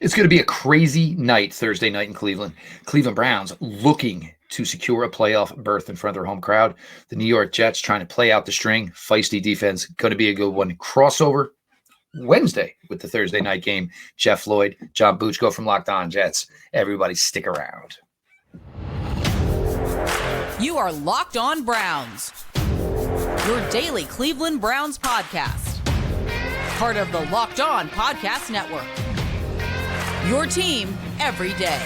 It's going to be a crazy night Thursday night in Cleveland. Cleveland Browns looking to secure a playoff berth in front of their home crowd. The New York Jets trying to play out the string. Feisty defense. Going to be a good one. Crossover Wednesday with the Thursday night game. Jeff Lloyd, John Butchko from Locked On Jets. Everybody stick around. You are Locked On Browns, your daily Cleveland Browns podcast. Part of the Locked On Podcast Network. Your team every day.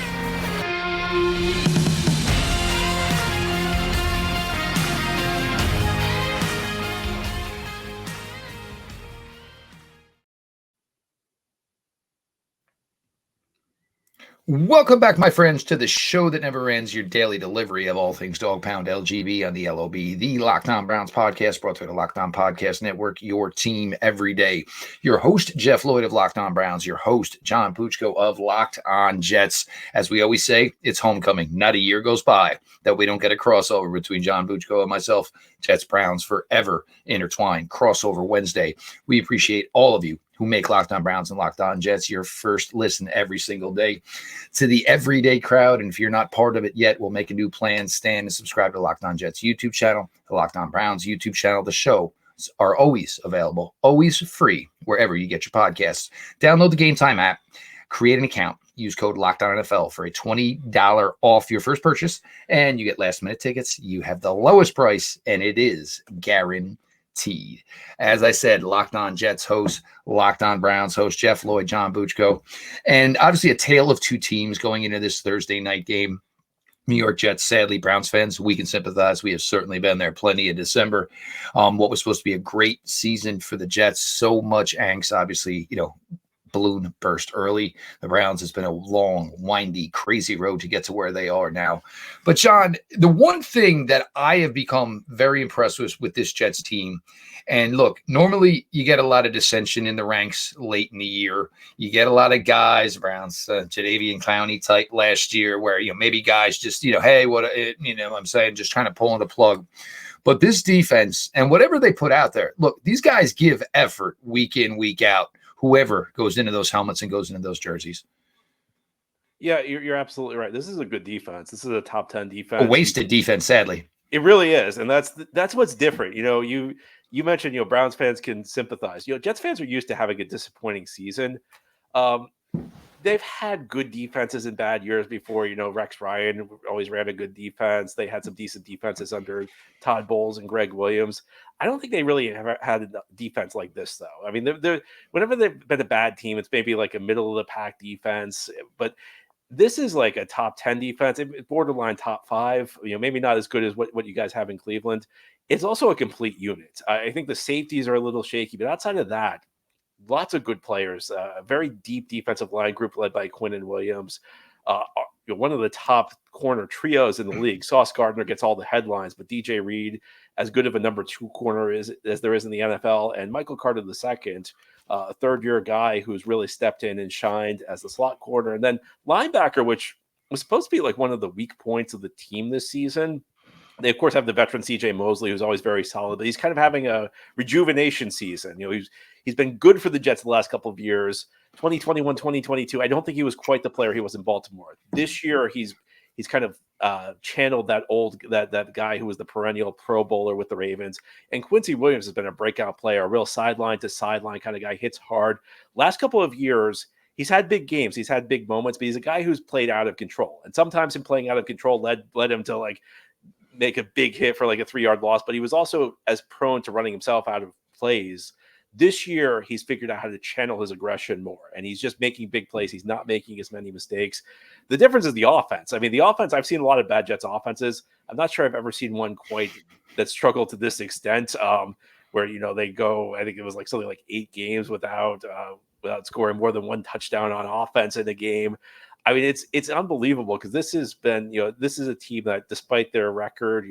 Welcome back, my friends, to the show that never ends, your daily delivery of all things Dog Pound LGB on the LOB, the Locked On Browns podcast, brought to the Locked On Podcast Network, your team every day. Your host, Jeff Lloyd of Locked On Browns, your host, John Butchko of Locked On Jets. As we always say, it's homecoming. Not a year goes by that we don't get a crossover between John Butchko and myself. Jets Browns forever intertwined. Crossover Wednesday. We appreciate all of you who make Locked On Browns and Locked On Jets your first listen every single day. To the everyday crowd, and if you're not part of it yet, we'll make a new plan. Stand and subscribe to Locked On Jets YouTube channel, the Locked On Browns YouTube channel. The shows are always available, always free, wherever you get your podcasts. Download the Gametime app, create an account, use code LOCKEDONNFL for a $20 off your first purchase, and you get last-minute tickets. You have the lowest price, and it is guaranteed. As I said, Locked On Jets host, Locked On Browns host, Jeff Lloyd, John Butchko, and obviously a tale of two teams going into this Thursday night game. New York Jets, sadly, Browns fans, we can sympathize. We have certainly been there plenty in December. What was supposed to be a great season for the Jets, so much angst, obviously, balloon burst early. The Browns has been a long, windy, crazy road to get to where they are now. But John, the one thing that I have become very impressed with this Jets team, and look, normally you get a lot of dissension in the ranks late in the year. You get a lot of guys, Browns, Jadeveon Clowney type last year, where maybe guys just hey, what I'm saying, just trying to pull in the plug. But this defense and whatever they put out there, look, these guys give effort week in, week out. Whoever goes into those helmets and goes into those jerseys. Yeah, you're absolutely right. This is a good defense. This is a top 10 defense. A wasted defense, sadly. It really is, and that's what's different. You mentioned Browns fans can sympathize. Jets fans are used to having a disappointing season. They've had good defenses in bad years before. Rex Ryan always ran a good defense. They had some decent defenses under Todd Bowles and Greg Williams. I don't think they really ever had a defense like this, though. I mean, they're whenever they've been a bad team, it's maybe like a middle of the pack defense. But this is like a top 10 defense, borderline top 5. Maybe not as good as what you guys have in Cleveland. It's also a complete unit. I think the safeties are a little shaky, but outside of that, lots of good players, a very deep defensive line group led by Quinn and Williams. One of the top corner trios in the league. Sauce Gardner gets all the headlines, but DJ Reed, as good of a number 2 corner as there is in the NFL, and Michael Carter II, a third-year guy who's really stepped in and shined as the slot corner. And then linebacker, which was supposed to be like one of the weak points of the team this season. They, of course, have the veteran C.J. Mosley, who's always very solid, but he's kind of having a rejuvenation season. He's been good for the Jets the last couple of years. 2021, 2022, I don't think he was quite the player he was in Baltimore. This year, he's kind of channeled that guy who was the perennial Pro Bowler with the Ravens. And Quincy Williams has been a breakout player, a real sideline to sideline kind of guy, hits hard. Last couple of years, he's had big games, he's had big moments, but he's a guy who's played out of control. And sometimes him playing out of control led him to make a big hit for like a 3-yard loss, but he was also as prone to running himself out of plays. This year, he's figured out how to channel his aggression more, and he's just making big plays. He's not making as many mistakes. The difference is the offense. I mean, the offense, I've seen a lot of bad Jets offenses. I'm not sure I've ever seen one quite that struggled to this extent, where, they go, I think it was like something like 8 games without scoring more than 1 touchdown on offense in a game. I mean, it's unbelievable because this has been, this is a team that, despite their record,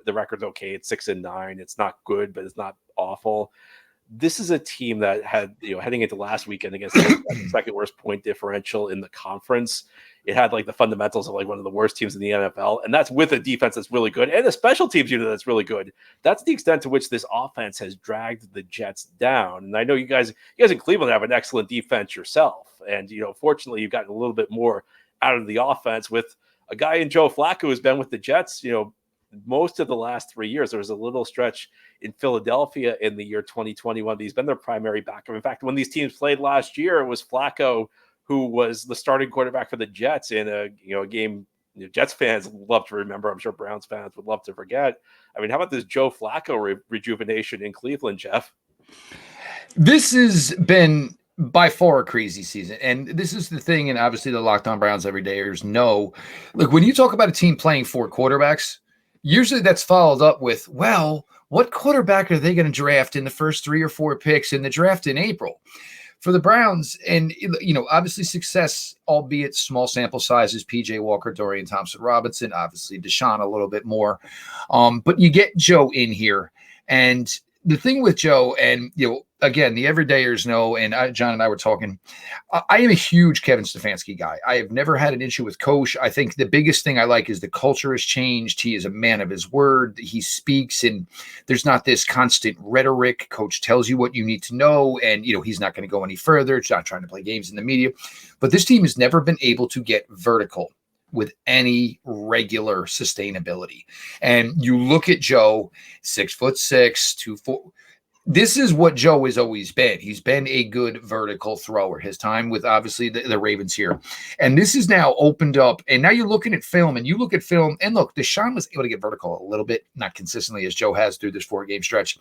the record's okay. It's 6-9. It's not good, but it's not awful. this is a team that had, heading into last weekend against the second worst point differential in the conference. It had like the fundamentals of like one of the worst teams in the NFL. And that's with a defense that's really good and a special teams unit that's really good. That's the extent to which this offense has dragged the Jets down. And I know you guys in Cleveland have an excellent defense yourself. And, fortunately, you've gotten a little bit more out of the offense with a guy in Joe Flacco who's been with the Jets, most of the last 3 years. There was a little stretch in Philadelphia in the year 2021. He's been their primary backup. In fact, when these teams played last year, it was Flacco who was the starting quarterback for the Jets in a game Jets fans love to remember. I'm sure Browns fans would love to forget. I mean, how about this Joe Flacco rejuvenation in Cleveland, Jeff? This has been by far a crazy season. And this is the thing, and obviously the Locked On Browns everydayers know. Look, when you talk about a team playing 4 quarterbacks, usually that's followed up with, well, what quarterback are they going to draft in the first 3 or 4 picks in the draft in April? For the Browns, and, obviously success, albeit small sample sizes, P.J. Walker, Dorian Thompson-Robinson, obviously Deshaun a little bit more. But you get Joe in here. And the thing with Joe, and, again, the everydayers know, and John and I were talking, I am a huge Kevin Stefanski guy. I have never had an issue with Coach. I think the biggest thing I like is the culture has changed. He is a man of his word. He speaks, and there's not this constant rhetoric. Coach tells you what you need to know, and, he's not going to go any further. It's not trying to play games in the media. But this team has never been able to get vertical with any regular sustainability. And you look at Joe, 6'6", 240. This is what Joe has always been. He's been a good vertical thrower. His time with obviously the Ravens here. And this is now opened up. And now you're looking at film, and look, Deshaun was able to get vertical a little bit, not consistently as Joe has through this 4-game stretch.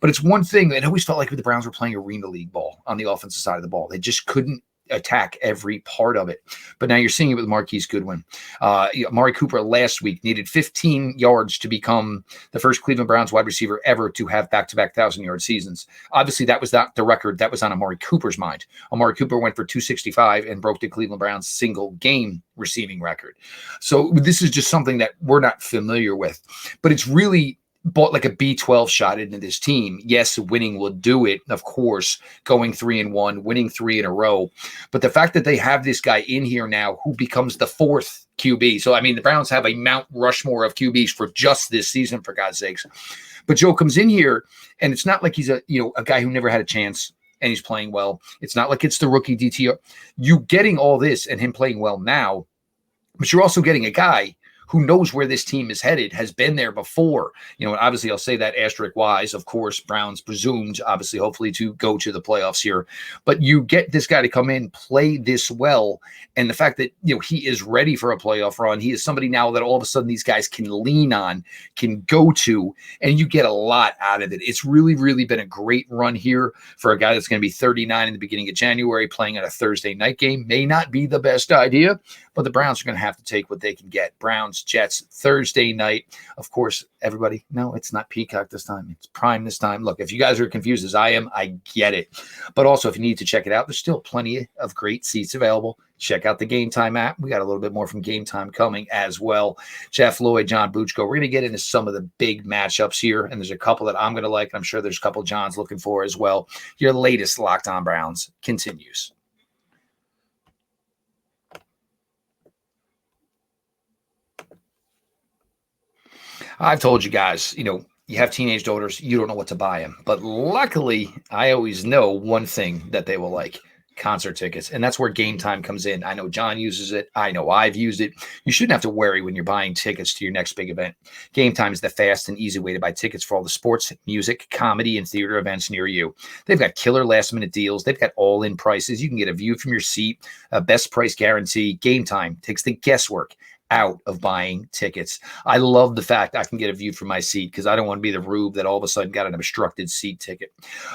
But it's one thing that always felt like the Browns were playing arena league ball on the offensive side of the ball. They just couldn't attack every part of it. But now you're seeing it with Marquise Goodwin. Amari Cooper last week needed 15 yards to become the first Cleveland Browns wide receiver ever to have back-to-back 1,000-yard seasons. Obviously, that was not the record that was on Amari Cooper's mind. Amari Cooper went for 265 and broke the Cleveland Browns single-game receiving record. So this is just something that we're not familiar with. But it's really bought like a B12 shot into this team. Yes, winning will do it, of course, going 3-1, winning 3 in a row. But the fact that they have this guy in here now who becomes the 4th QB. So, I mean, the Browns have a Mount Rushmore of QBs for just this season, for God's sakes. But Joe comes in here, and it's not like he's a guy who never had a chance and he's playing well. It's not like it's the rookie DTR. You getting all this and him playing well now, but you're also getting a guy who knows where this team is headed, has been there before. Obviously I'll say that asterisk wise, of course, Browns presumed, obviously, hopefully to go to the playoffs here. But you get this guy to come in, play this well. And the fact that, he is ready for a playoff run. He is somebody now that all of a sudden these guys can lean on, can go to, and you get a lot out of it. It's really, really been a great run here for a guy that's going to be 39 in the beginning of January, playing at a Thursday night game. May not be the best idea, but the Browns are going to have to take what they can get. Browns, Jets, Thursday night. Of course, everybody, no, it's not Peacock this time. It's Prime this time. Look, if you guys are confused as I am, I get it. But also, if you need to check it out, there's still plenty of great seats available. Check out the Gametime app. We got a little bit more from Gametime coming as well. Jeff Lloyd, John Butchko. We're going to get into some of the big matchups here, and there's a couple that I'm going to like, and I'm sure there's a couple John's looking for as well. Your latest Locked On Browns continues. I've told you guys, you have teenage daughters, you don't know what to buy them. But luckily, I always know one thing that they will like: concert tickets. And that's where Gametime comes in. I know John uses it. I know I've used it. You shouldn't have to worry when you're buying tickets to your next big event. Gametime is the fast and easy way to buy tickets for all the sports, music, comedy, and theater events near you. They've got killer last-minute deals. They've got all-in prices. You can get a view from your seat, a best price guarantee. Gametime takes the guesswork out of buying tickets. I love the fact I can get a view from my seat because I don't want to be the rube that all of a sudden got an obstructed seat ticket.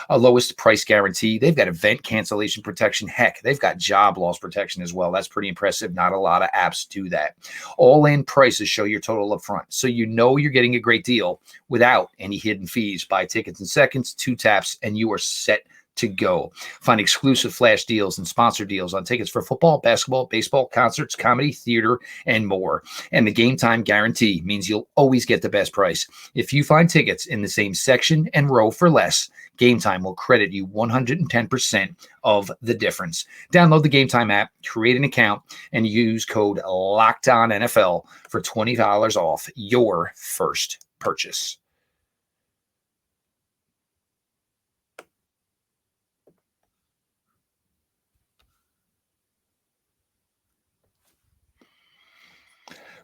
A lowest price guarantee. They've got event cancellation protection. Heck, they've got job loss protection as well. That's pretty impressive. Not a lot of apps do that. All-in prices show your total up front, so you know you're getting a great deal without any hidden fees. Buy tickets in seconds, 2 taps, and you are set to go. Find exclusive flash deals and sponsor deals on tickets for football, basketball, baseball, concerts, comedy, theater, and more. And the Game Time guarantee means you'll always get the best price. If you find tickets in the same section and row for less, Game Time will credit you 110% of the difference. Download the Game Time app, create an account, and use code LOCKEDONNFL for $20 off your first purchase.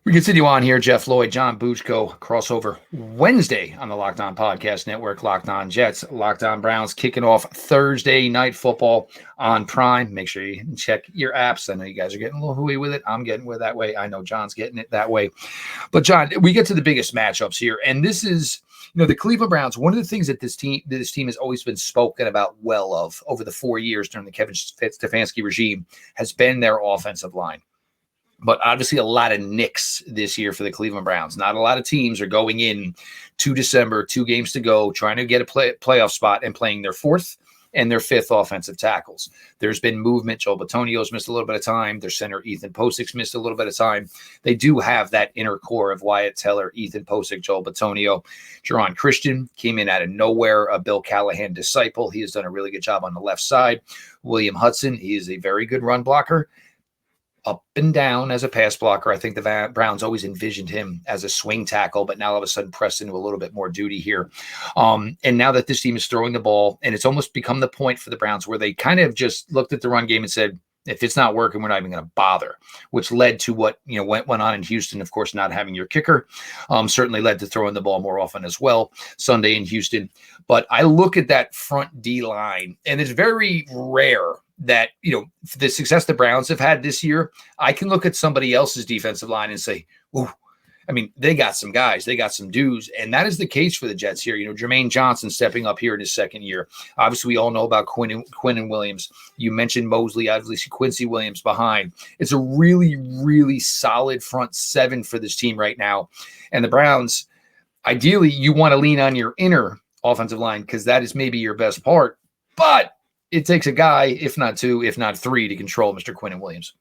We continue on here. Jeff Lloyd, John Butchko, crossover Wednesday on the Locked On Podcast Network. Locked On Jets, Locked On Browns, kicking off Thursday night football on Prime. Make sure you check your apps. I know you guys are getting a little hooey with it. I'm getting with it that way. I know John's getting it that way. But John, we get to the biggest matchups here, and this is, the Cleveland Browns. One of the things that this team has always been spoken about well of over the 4 years during the Kevin Stefanski regime has been their offensive line. But obviously a lot of nicks this year for the Cleveland Browns. Not a lot of teams are going in to December, 2 games to go, trying to get a playoff spot and playing their 4th and their 5th offensive tackles. There's been movement. Joel Bitonio's missed a little bit of time. Their center, Ethan Posic's missed a little bit of time. They do have that inner core of Wyatt Teller, Ethan Posic, Joel Bitonio. Jerron Christian came in out of nowhere, a Bill Callahan disciple. He has done a really good job on the left side. William Hudson, he is a very good run blocker. Up and down as a pass blocker. I think the Browns always envisioned him as a swing tackle, but now all of a sudden pressed into a little bit more duty here. And now that this team is throwing the ball, and it's almost become the point for the Browns where they kind of just looked at the run game and said, if it's not working, we're not even going to bother, which led to what went on in Houston. Of course, not having your kicker certainly led to throwing the ball more often as well Sunday in Houston. But I look at that front D line, and it's very rare that, the success the Browns have had this year, I can look at somebody else's defensive line and say, ooh, they got some guys, they got some dudes. And that is the case for the Jets here. Jermaine Johnson stepping up here in his 2nd year. Obviously, we all know about Quinnen Williams. You mentioned Mosley, obviously Quincy Williams behind. It's a really, really solid front 7 for this team right now. And the Browns, ideally, you want to lean on your inner offensive line because that is maybe your best part. But it takes a guy, if not 2, if not 3, to control Mr. Quinnen Williams.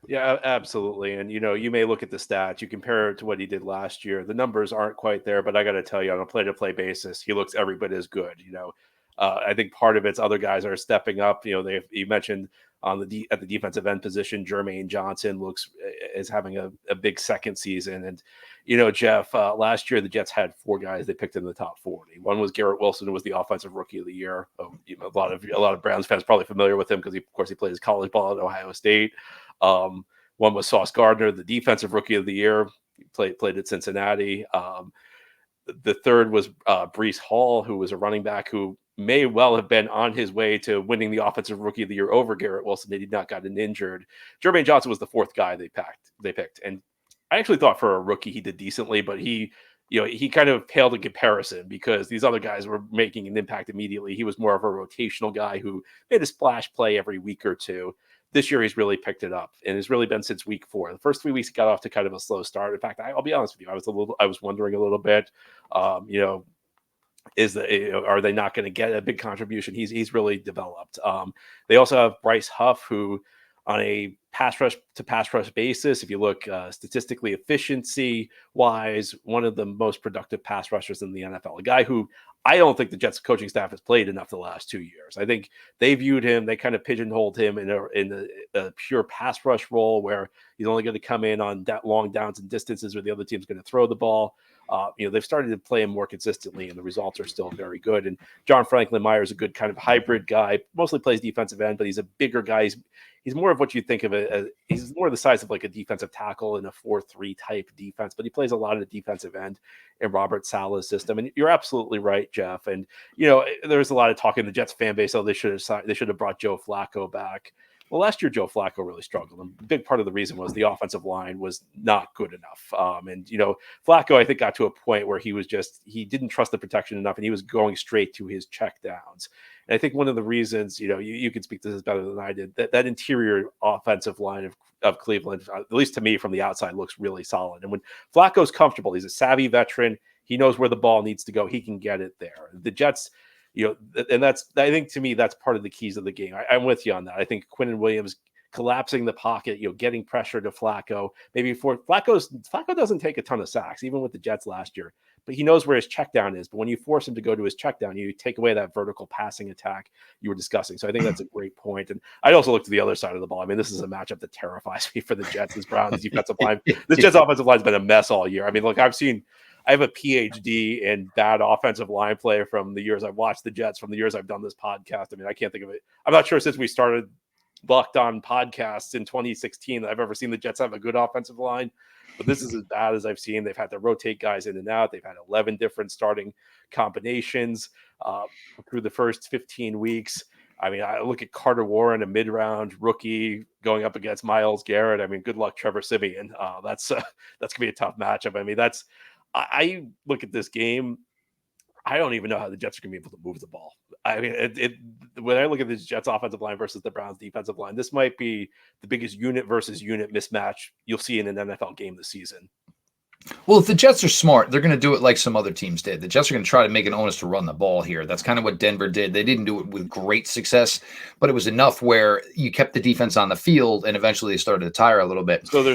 Yeah, absolutely. And, you may look at the stats, you compare it to what he did last year. The numbers aren't quite there, but I got to tell you, on a play-to-play basis, he looks every bit as good. I think part of it's other guys are stepping up. You mentioned at the defensive end position, Jermaine Johnson is having a big second season. And, Jeff, last year the Jets had 4 guys they picked in the top 40. One was Garrett Wilson, who was the offensive rookie of the year. A lot of Browns fans probably familiar with him because, of course, he played his college ball at Ohio State. One was Sauce Gardner, the defensive rookie of the year. He played at Cincinnati. The third was Breece Hall, who was a running back who may well have been on his way to winning the offensive rookie of the year over Garrett Wilson. They did not gotten injured. Jermaine Johnson was the 4th guy they picked. And I actually thought for a rookie he did decently, but he kind of paled in comparison because these other guys were making an impact immediately. He was more of a rotational guy who made a splash play every week or two. This year, he's really picked it up, and it's really been since week 4. The first 3 weeks, he got off to kind of a slow start. In fact, I'll be honest with you, I was wondering a little bit, are they not going to get a big contribution? He's really developed. They also have Bryce Huff, who, on a pass rush to pass rush basis, if you look statistically efficiency wise, one of the most productive pass rushers in the NFL. A guy who I don't think the Jets coaching staff has played enough the last 2 years. I think they viewed him, they kind of pigeonholed him in a pure pass rush role where he's only going to come in on that long downs and distances where the other team's going to throw the ball. They've started to play him more consistently, and the results are still very good. And John Franklin Meyer is a good kind of hybrid guy. Mostly plays defensive end, but he's a bigger guy. He's more of what you think of as he's more the size of like a defensive tackle in a 4-3 type defense, but he plays a lot of the defensive end in Robert Saleh's system. And you're absolutely right, Jeff. And there's a lot of talk in the Jets fan base. Oh, they should have brought Joe Flacco back. Well, last year, Joe Flacco really struggled. And a big part of the reason was the offensive line was not good enough. Flacco, I think, got to a point where he didn't trust the protection enough, and he was going straight to his checkdowns. And I think one of the reasons, you can speak to this better than I did, that interior offensive line of Cleveland, at least to me from the outside, looks really solid. And when Flacco's comfortable, he's a savvy veteran. He knows where the ball needs to go. He can get it there. The Jets, And I think to me, that's part of the keys of the game. I'm with you on that. I think Quinnen Williams collapsing the pocket, getting pressure to Flacco. Maybe Flacco doesn't take a ton of sacks, even with the Jets last year, but he knows where his check down is. But when you force him to go to his check down, you take away that vertical passing attack you were discussing. So I think that's a great point. And I also look to the other side of the ball. I mean, this is a matchup that terrifies me for the Jets. This Browns defensive line. This Jets offensive line has been a mess all year. I mean, look, I have a PhD in bad offensive line play from the years I've watched the Jets, from the years I've done this podcast. I mean, I can't think of it. I'm not sure since we started Locked On podcasts in 2016 that I've ever seen the Jets have a good offensive line, but this is as bad as I've seen. They've had to rotate guys in and out. They've had 11 different starting combinations through the first 15 weeks. I mean, I look at Carter Warren, a mid-round rookie going up against Myles Garrett. I mean, good luck, Trevor Siemian. That's gonna be a tough matchup. I mean, I look at this game. I don't even know how the Jets are going to be able to move the ball. I mean, when I look at this Jets offensive line versus the Browns defensive line, this might be the biggest unit versus unit mismatch you'll see in an NFL game this season. Well, if the Jets are smart, they're going to do it like some other teams did. The Jets are going to try to make an onus to run the ball here. That's kind of what Denver did. They didn't do it with great success, but it was enough where you kept the defense on the field, and eventually they started to tire a little bit. So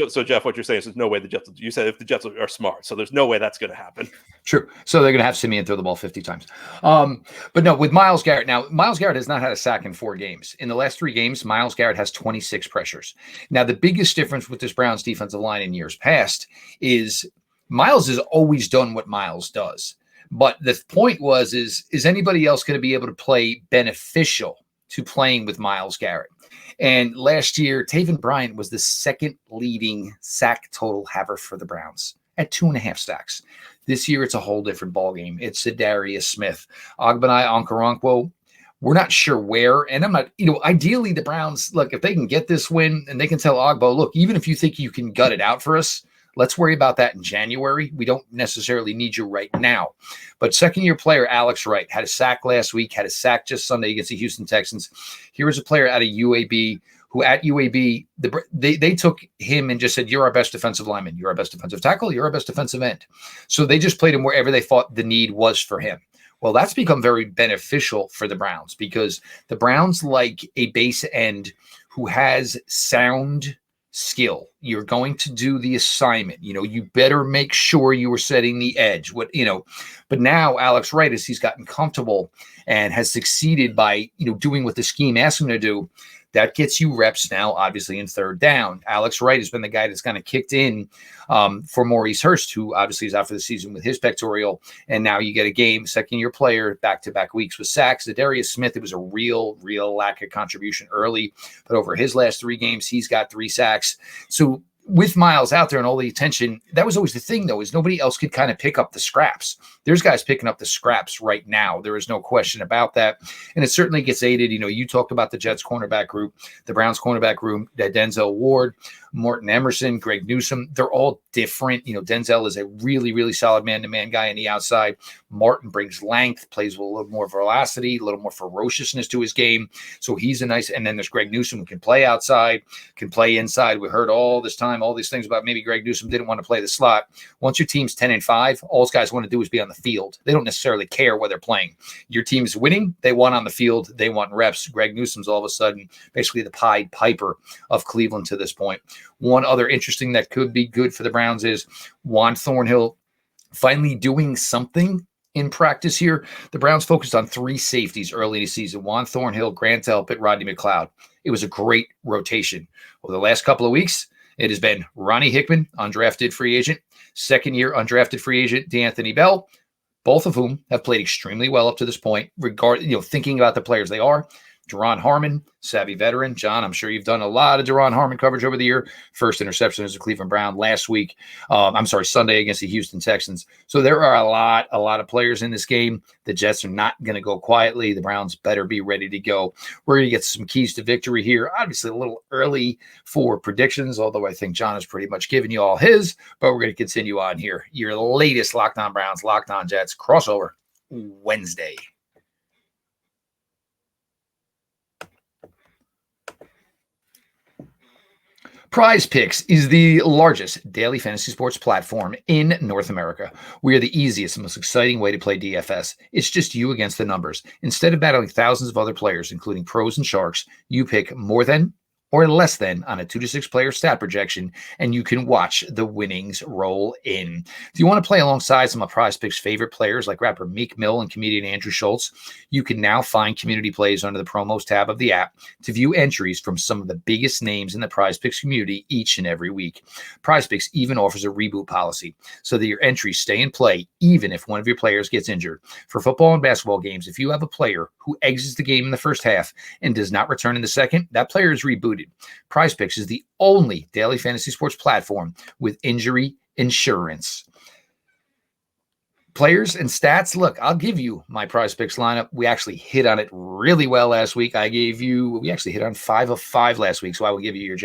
so Jeff, what you're saying is there's no way the Jets. You said if the Jets are smart, so there's no way that's going to happen. True. So they're going to have Siemian throw the ball 50 times. But no, with Myles Garrett. Now, Myles Garrett has not had a sack in 4 games. In the last 3 games, Myles Garrett has 26 pressures. Now, the biggest difference with this Browns defensive line in years past is Myles has always done what Myles does. But the point is anybody else going to be able to play beneficial to playing with Myles Garrett? And last year, Taven Bryant was the second leading sack total haver for the Browns at 2.5 sacks. This year, it's a whole different ballgame. It's Zadarius Smith, Ogbonai Okoronkwo. We're not sure where, and I'm not, ideally the Browns, look, if they can get this win and they can tell Ogbo, look, even if you think you can gut it out for us, let's worry about that in January. We don't necessarily need you right now. But second-year player Alex Wright had a sack last week, had a sack just Sunday against the Houston Texans. Here is a player out of UAB who at UAB, they took him and just said, you're our best defensive lineman. You're our best defensive tackle. You're our best defensive end. So they just played him wherever they thought the need was for him. Well, that's become very beneficial for the Browns because the Browns like a base end who has sound skill. You're going to do the assignment. You better make sure you are setting the edge. But now Alex Wright, as he's gotten comfortable and has succeeded by, doing what the scheme asks him to do, that gets you reps now, obviously, in third down. Alex Wright has been the guy that's kind of kicked in for Maurice Hurst, who obviously is out for the season with his pectoral. And now you get a game, second-year player, back-to-back weeks with sacks. Darius Smith, it was a real lack of contribution early. But over his last 3 games, he's got 3 sacks. So with Myles out there and all the attention, that was always the thing, though, is nobody else could kind of pick up the scraps. There's guys picking up the scraps right now. There is no question about that. And it certainly gets aided. You talked about the Jets cornerback group, the Browns cornerback group, Denzel Ward, Morton Emerson, Greg Newsome. They're all different. Denzel is a really solid man-to-man guy on the outside. Martin brings length, plays with a little more velocity, a little more ferociousness to his game. So he's a nice, and then there's Greg Newsome who can play outside, can play inside. We heard all this time, all these things about maybe Greg Newsome didn't want to play the slot. Once your team's 10-5, all those guys want to do is be on the field. They don't necessarily care where they're playing. Your team's winning. They want on the field. They want reps. Greg Newsome's all of a sudden basically the Pied Piper of Cleveland to this point. One other interesting that could be good for the Browns is Juan Thornhill finally doing something in practice here. The Browns focused on 3 safeties early in the season: Juan Thornhill, Grant Delpit, Rodney McLeod. It was a great rotation. Well, the last couple of weeks, it has been Ronnie Hickman, undrafted free agent, second-year undrafted free agent DeAnthony Bell, both of whom have played extremely well up to this point, thinking about the players they are. Deron Harmon, savvy veteran. John, I'm sure you've done a lot of Deron Harmon coverage over the year. First interception as a Cleveland Brown last week. Sunday against the Houston Texans. So there are a lot of players in this game. The Jets are not going to go quietly. The Browns better be ready to go. We're going to get some keys to victory here. Obviously a little early for predictions, although I think John has pretty much given you all his, but we're going to continue on here. Your latest Locked On Browns, Locked On Jets crossover Wednesday. PrizePicks is the largest daily fantasy sports platform in North America. We are the easiest and most exciting way to play DFS. It's just you against the numbers. Instead of battling thousands of other players, including pros and sharks, you pick more than or less than on a 2 to 6 player stat projection, and you can watch the winnings roll in. If you want to play alongside some of PrizePicks' favorite players like rapper Meek Mill and comedian Andrew Schultz, you can now find community plays under the promos tab of the app to view entries from some of the biggest names in the PrizePicks community each and every week. PrizePicks even offers a reboot policy so that your entries stay in play even if one of your players gets injured. For football and basketball games, if you have a player who exits the game in the first half and does not return in the second, that player is rebooted. PrizePicks is the only daily fantasy sports platform with injury insurance. Players and stats. Look, I'll give you my PrizePicks lineup. We actually hit on it really well last week. We actually hit on 5 of 5 last week. So I will give you your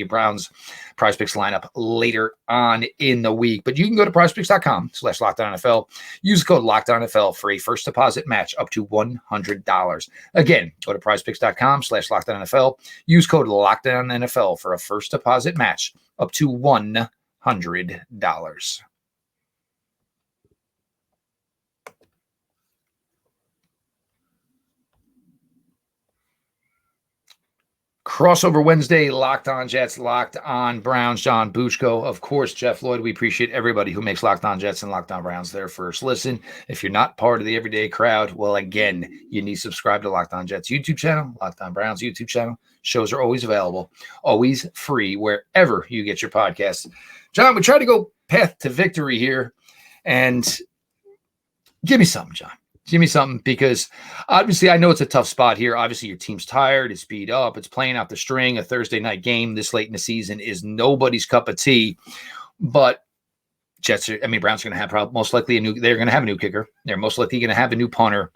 Browns PrizePicks lineup later on in the week. But you can go to prizepicks.com/LockedOnNFL. Use code LockedOnNFL for a first deposit match up to $100. Again, go to prizepicks.com/LockedOnNFL. Use code LockedOnNFL for a first deposit match up to $100. Crossover Wednesday, Locked On Jets, Locked On Browns, John Butchko. Of course, Jeff Lloyd. We appreciate everybody who makes Locked On Jets and Locked On Browns their first listen. If you're not part of the everyday crowd, well, again, you need to subscribe to Locked On Jets YouTube channel, Locked On Browns YouTube channel. Shows are always available, always free, wherever you get your podcasts. John, we try to go path to victory here, and give me something, John. Give me something, because obviously I know it's a tough spot here. Obviously your team's tired. It's beat up. It's playing out the string. A Thursday night game this late in the season is nobody's cup of tea. But Browns are going to have most likely they're going to have a new kicker. They're most likely going to have a new punter.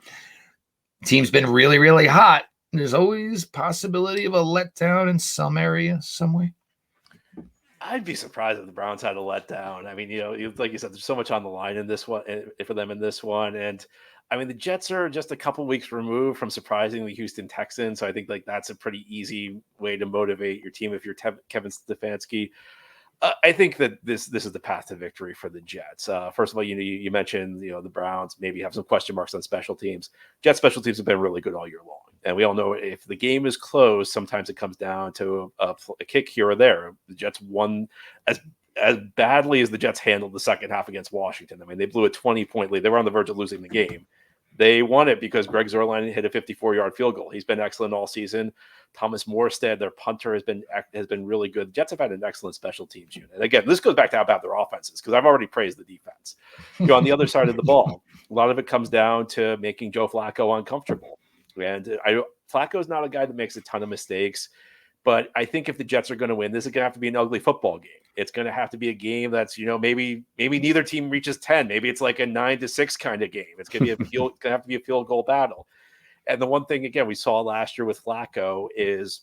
Team's been really, really hot. There's always possibility of a letdown in some area, some way. I'd be surprised if the Browns had a letdown. I mean, like you said, there's so much on the line in this one for them in this one. And I mean, the Jets are just a couple weeks removed from surprising the Houston Texans. So I think that's a pretty easy way to motivate your team if you're Kevin Stefanski. I think that this is the path to victory for the Jets. First of all, you mentioned the Browns maybe have some question marks on special teams. Jets special teams have been really good all year long, and we all know if the game is close, sometimes it comes down to a kick here or there. The Jets won as badly as the Jets handled the second half against Washington. I mean, they blew a 20-point lead. They were on the verge of losing the game. They won it because Greg Zuerlein hit a 54-yard field goal. He's been excellent all season. Thomas Morstead, their punter, has been really good. The Jets have had an excellent special teams unit. And again, this goes back to how bad their offense is, because I've already praised the defense. On the other side of the ball, a lot of it comes down to making Joe Flacco uncomfortable. And Flacco's not a guy that makes a ton of mistakes. But I think if the Jets are going to win, this is going to have to be an ugly football game. It's going to have to be a game that's, maybe neither team reaches 10. Maybe it's like a 9-6 kind of game. It's going to have to be a field goal battle. And the one thing, again, we saw last year with Flacco is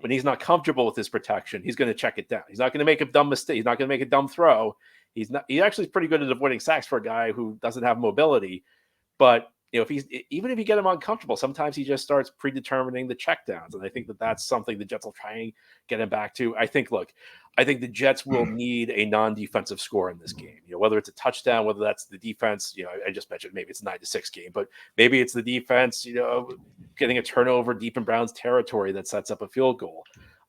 when he's not comfortable with his protection, he's going to check it down. He's not going to make a dumb mistake. He's not going to make a dumb throw. He actually is pretty good at avoiding sacks for a guy who doesn't have mobility. But even if you get him uncomfortable, sometimes he just starts predetermining the checkdowns. And I think that's something the Jets will try and get him back to. I think the Jets will need a non-defensive score in this game. Whether it's a touchdown, whether that's the defense, I just mentioned maybe it's a 9-6 game, but maybe it's the defense, getting a turnover deep in Browns territory that sets up a field goal.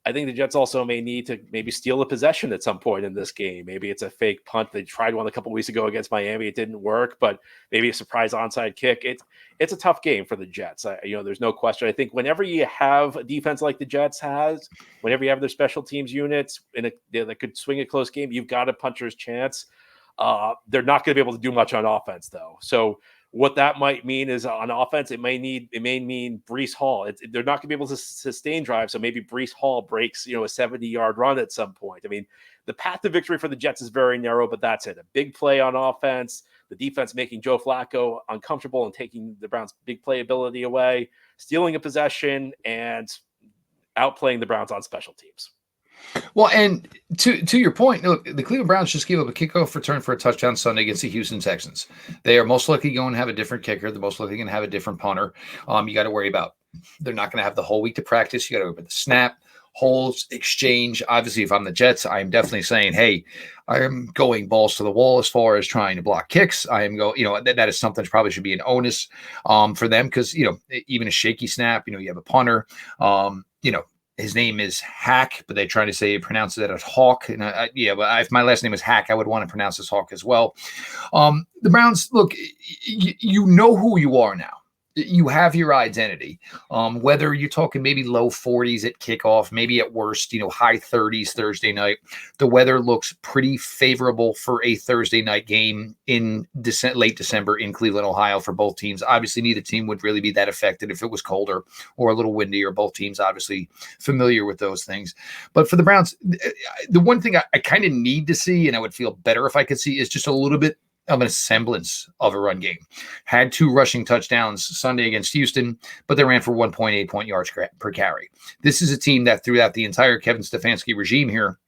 I think the Jets also may need to maybe steal a possession at some point in this game. Maybe it's a fake punt. They tried one a couple weeks ago against Miami. It didn't work, but maybe a surprise onside kick. It's a tough game for the Jets. There's no question. I think whenever you have a defense like the Jets has, whenever you have their special teams units that could swing a close game, you've got a puncher's chance. They're not going to be able to do much on offense, though. So what that might mean is on offense, it may mean Breece Hall. They're not going to be able to sustain drive, so maybe Breece Hall breaks a 70-yard run at some point. I mean, the path to victory for the Jets is very narrow, but that's it. A big play on offense, the defense making Joe Flacco uncomfortable and taking the Browns' big play ability away, stealing a possession, and outplaying the Browns on special teams. Well, and to your point, look, the Cleveland Browns just gave up a kickoff return for a touchdown Sunday against the Houston Texans. They are most likely going to have a different kicker. They're most likely going to have a different punter. You got to worry about they're not going to have the whole week to practice. You got to worry about the snap, whole exchange. Obviously, if I'm the Jets, I'm definitely saying, hey, I am going balls to the wall as far as trying to block kicks. I am going, that is something that probably should be an onus for them because, even a shaky snap, you have a punter, his name is Hack, but they try to pronounce it as Hawk. And but if my last name is Hack, I would want to pronounce this Hawk as well. The Browns, look, you know who you are now. You have your identity, whether you're talking maybe low 40s at kickoff, maybe at worst, high 30s Thursday night. The weather looks pretty favorable for a Thursday night game in late December in Cleveland, Ohio for both teams. Obviously, neither team would really be that affected if it was colder or a little windier. Both teams obviously familiar with those things. But for the Browns, the one thing I kind of need to see, and I would feel better if I could see, is just a little bit of a semblance of a run game. Had 2 rushing touchdowns Sunday against Houston, but they ran for 1.8 point yards per carry. This is a team that throughout the entire Kevin Stefanski regime here,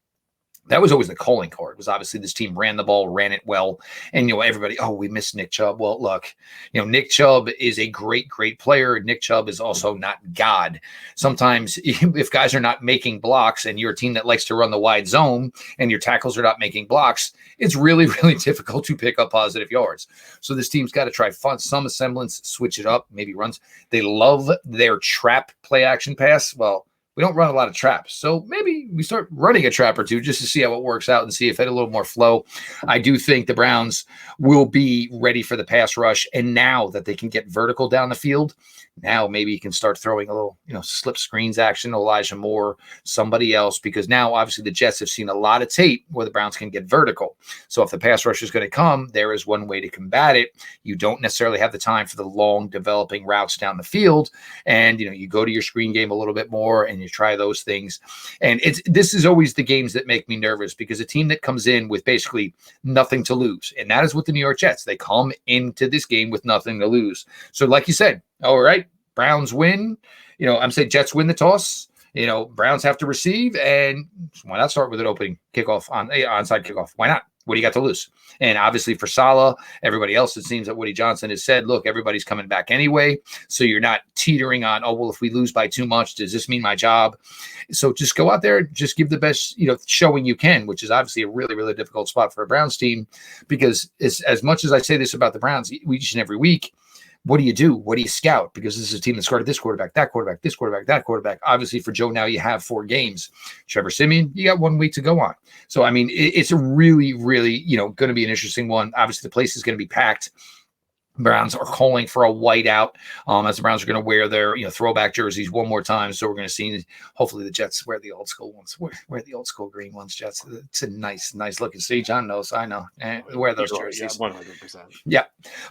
that was always the calling card, was obviously this team ran the ball, ran it well. And, everybody, we miss Nick Chubb. Well, look, Nick Chubb is a great, great player. Nick Chubb is also not God. Sometimes if guys are not making blocks and you're a team that likes to run the wide zone and your tackles are not making blocks, it's really, really difficult to pick up positive yards. So this team's got to try some semblance, switch it up, maybe runs. They love their trap play action pass. Well, we don't run a lot of traps. So maybe we start running a trap or two just to see how it works out and see if it had a little more flow. I do think the Browns will be ready for the pass rush. And now that they can get vertical down the field, now maybe you can start throwing a little, slip screens action, Elijah Moore, somebody else, because now obviously the Jets have seen a lot of tape where the Browns can get vertical. So if the pass rush is going to come, there is one way to combat it. You don't necessarily have the time for the long developing routes down the field. And, you go to your screen game a little bit more and you try those things. And this is always the games that make me nervous because a team that comes in with basically nothing to lose, and that is what the New York Jets, they come into this game with nothing to lose. So like you said, all right, Browns win. I'm saying Jets win the toss. Browns have to receive, and why not start with an opening kickoff onside kickoff? Why not? What do you got to lose? And obviously for Saleh, everybody else, it seems that Woody Johnson has said, look, everybody's coming back anyway. So you're not teetering on, if we lose by too much, does this mean my job? So just go out there, just give the best, showing you can, which is obviously a really, really difficult spot for a Browns team, because as much as I say this about the Browns each and every week, what do you do? What do you scout? Because this is a team that started this quarterback, that quarterback, this quarterback, that quarterback. Obviously, for Joe, now you have 4 games. Trevor Siemian, you got 1 week to go on. So, I mean, it's a really, really, going to be an interesting one. Obviously, the place is going to be packed. Browns are calling for a whiteout as the Browns are going to wear their throwback jerseys one more time. So we're going to see, hopefully the Jets wear the old school ones, wear the old school green ones. Jets, it's a nice looking. See, John knows, I know, wear those jerseys. 100%. Yeah,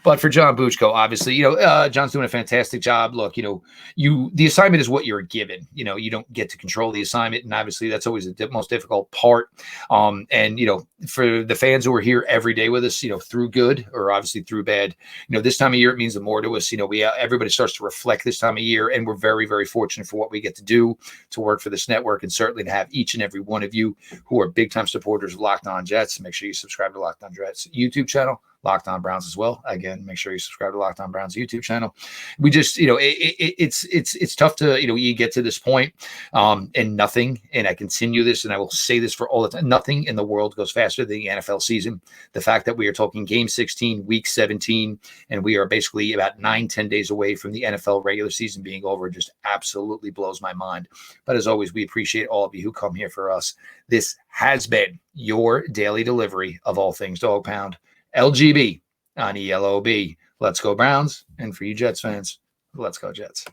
but for John Butchko, obviously, John's doing a fantastic job. Look, the assignment is what you're given. You don't get to control the assignment, and obviously that's always the most difficult part. And for the fans who are here every day with us, through good or obviously through bad, this time of year, it means more to us. Everybody starts to reflect this time of year, and we're very, very fortunate for what we get to do to work for this network, and certainly to have each and every one of you who are big time supporters of Locked On Jets. Make sure you subscribe to Locked On Jets YouTube channel, Locked On Browns as well. Again, make sure you subscribe to Locked On Browns YouTube channel. We just, it's tough to, you get to this point and nothing, and I continue this, and I will say this for all the time, nothing in the world goes faster than the NFL season. The fact that we are talking game 16, week 17, and we are basically about 9-10 days away from the NFL regular season being over just absolutely blows my mind. But as always, we appreciate all of you who come here for us. This has been your daily delivery of all things Dog Pound. LGB on ELOB. Let's go Browns. And for you Jets fans, let's go Jets.